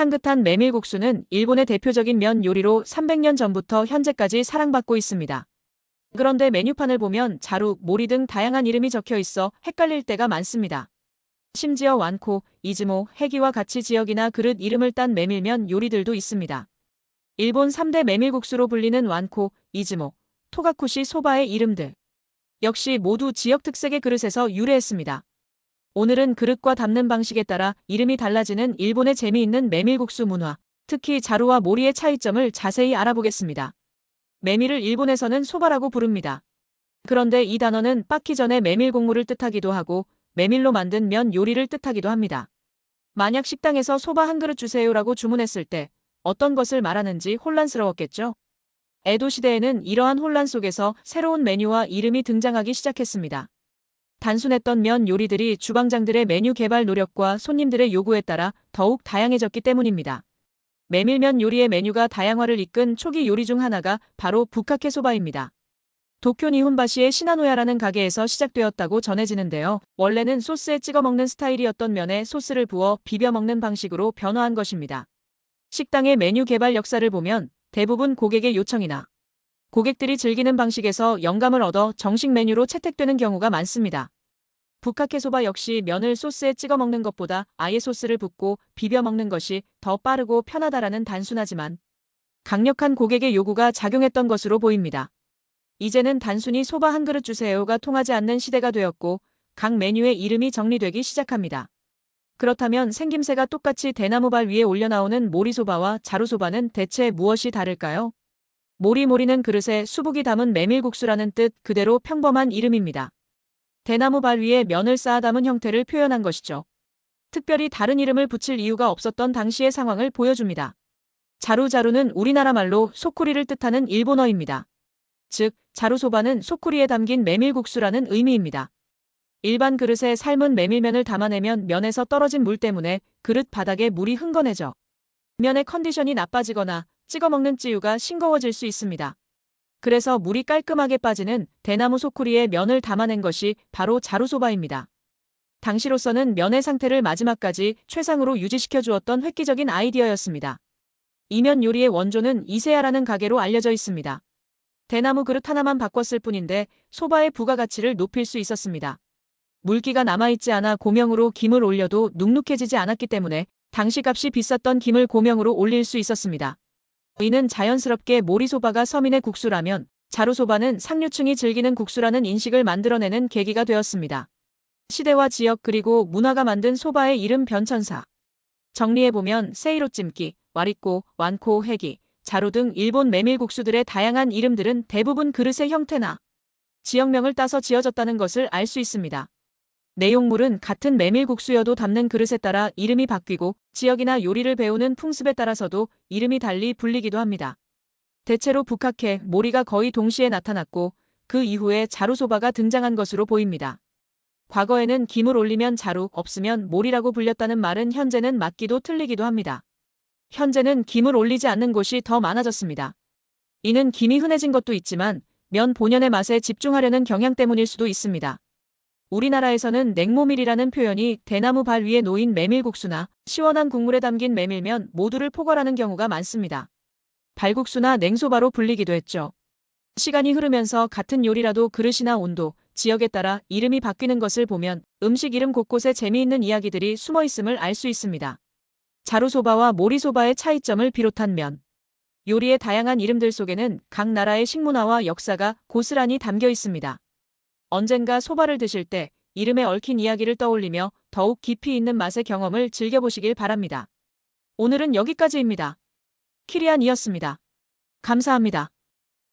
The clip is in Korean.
향긋한 메밀국수는 일본의 대표적인 면 요리로 300년 전부터 현재까지 사랑받고 있습니다. 그런데 메뉴판을 보면 자루, 모리 등 다양한 이름이 적혀 있어 헷갈릴 때가 많습니다. 심지어 완코, 이즈모, 해기와 같이 지역이나 그릇 이름을 딴 메밀면 요리들도 있습니다. 일본 3대 메밀국수로 불리는 완코, 이즈모, 토가쿠시 소바의 이름들. 역시 모두 지역 특색의 그릇에서 유래했습니다. 오늘은 그릇과 담는 방식에 따라 이름이 달라지는 일본의 재미있는 메밀국수 문화, 특히 자루와 모리의 차이점을 자세히 알아보겠습니다. 메밀을 일본에서는 소바라고 부릅니다. 그런데 이 단어는 빻기 전에 메밀 곡물을 뜻하기도 하고 메밀로 만든 면 요리를 뜻하기도 합니다. 만약 식당에서 소바 한 그릇 주세요라고 주문했을 때 어떤 것을 말하는지 혼란스러웠겠죠? 에도 시대에는 이러한 혼란 속에서 새로운 메뉴와 이름이 등장하기 시작했습니다. 단순했던 면 요리들이 주방장들의 메뉴 개발 노력과 손님들의 요구에 따라 더욱 다양해졌기 때문입니다. 메밀면 요리의 메뉴가 다양화를 이끈 초기 요리 중 하나가 바로 부카케 소바입니다. 도쿄 니혼바시의 시나노야라는 가게에서 시작되었다고 전해지는데요. 원래는 소스에 찍어 먹는 스타일이었던 면에 소스를 부어 비벼 먹는 방식으로 변화한 것입니다. 식당의 메뉴 개발 역사를 보면 대부분 고객의 요청이나 고객들이 즐기는 방식에서 영감을 얻어 정식 메뉴로 채택되는 경우가 많습니다. 부카케 소바 역시 면을 소스에 찍어 먹는 것보다 아예 소스를 붓고 비벼 먹는 것이 더 빠르고 편하다라는 단순하지만 강력한 고객의 요구가 작용했던 것으로 보입니다. 이제는 단순히 소바 한 그릇 주세요가 통하지 않는 시대가 되었고 각 메뉴의 이름이 정리되기 시작합니다. 그렇다면 생김새가 똑같이 대나무발 위에 올려나오는 모리소바와 자루소바는 대체 무엇이 다를까요? 모리는 그릇에 수북이 담은 메밀국수라는 뜻 그대로 평범한 이름입니다. 대나무발 위에 면을 쌓아 담은 형태를 표현한 것이죠. 특별히 다른 이름을 붙일 이유가 없었던 당시의 상황을 보여줍니다. 자루는 우리나라 말로 소쿠리를 뜻하는 일본어입니다. 즉, 자루소바는 소쿠리에 담긴 메밀국수라는 의미입니다. 일반 그릇에 삶은 메밀면을 담아내면 면에서 떨어진 물 때문에 그릇 바닥에 물이 흥건해져 면의 컨디션이 나빠지거나 찍어 먹는 찌유가 싱거워질 수 있습니다. 그래서 물이 깔끔하게 빠지는 대나무 소쿠리에 면을 담아낸 것이 바로 자루소바입니다. 당시로서는 면의 상태를 마지막까지 최상으로 유지시켜 주었던 획기적인 아이디어였습니다. 이 면 요리의 원조는 이세야라는 가게로 알려져 있습니다. 대나무 그릇 하나만 바꿨을 뿐인데 소바의 부가가치를 높일 수 있었습니다. 물기가 남아있지 않아 고명으로 김을 올려도 눅눅해지지 않았기 때문에 당시 값이 비쌌던 김을 고명으로 올릴 수 있었습니다. 이는 자연스럽게 모리소바가 서민의 국수라면 자루소바는 상류층이 즐기는 국수라는 인식을 만들어내는 계기가 되었습니다. 시대와 지역 그리고 문화가 만든 소바의 이름 변천사. 정리해보면 세이로 찜기, 와리꼬, 완코, 해기, 자루 등 일본 메밀국수들의 다양한 이름들은 대부분 그릇의 형태나 지역명을 따서 지어졌다는 것을 알 수 있습니다. 내용물은 같은 메밀국수여도 담는 그릇에 따라 이름이 바뀌고 지역이나 요리를 배우는 풍습에 따라서도 이름이 달리 불리기도 합니다. 대체로 부카케, 모리가 거의 동시에 나타났고 그 이후에 자루소바가 등장한 것으로 보입니다. 과거에는 김을 올리면 자루, 없으면 모리라고 불렸다는 말은 현재는 맞기도 틀리기도 합니다. 현재는 김을 올리지 않는 곳이 더 많아졌습니다. 이는 김이 흔해진 것도 있지만 면 본연의 맛에 집중하려는 경향 때문일 수도 있습니다. 우리나라에서는 냉모밀이라는 표현이 대나무 발 위에 놓인 메밀국수나 시원한 국물에 담긴 메밀면 모두를 포괄하는 경우가 많습니다. 발국수나 냉소바로 불리기도 했죠. 시간이 흐르면서 같은 요리라도 그릇이나 온도, 지역에 따라 이름이 바뀌는 것을 보면 음식 이름 곳곳에 재미있는 이야기들이 숨어 있음을 알 수 있습니다. 자루소바와 모리소바의 차이점을 비롯한 면 요리의 다양한 이름들 속에는 각 나라의 식문화와 역사가 고스란히 담겨 있습니다. 언젠가 소바를 드실 때 이름에 얽힌 이야기를 떠올리며 더욱 깊이 있는 맛의 경험을 즐겨보시길 바랍니다. 오늘은 여기까지입니다. 키리안이었습니다. 감사합니다.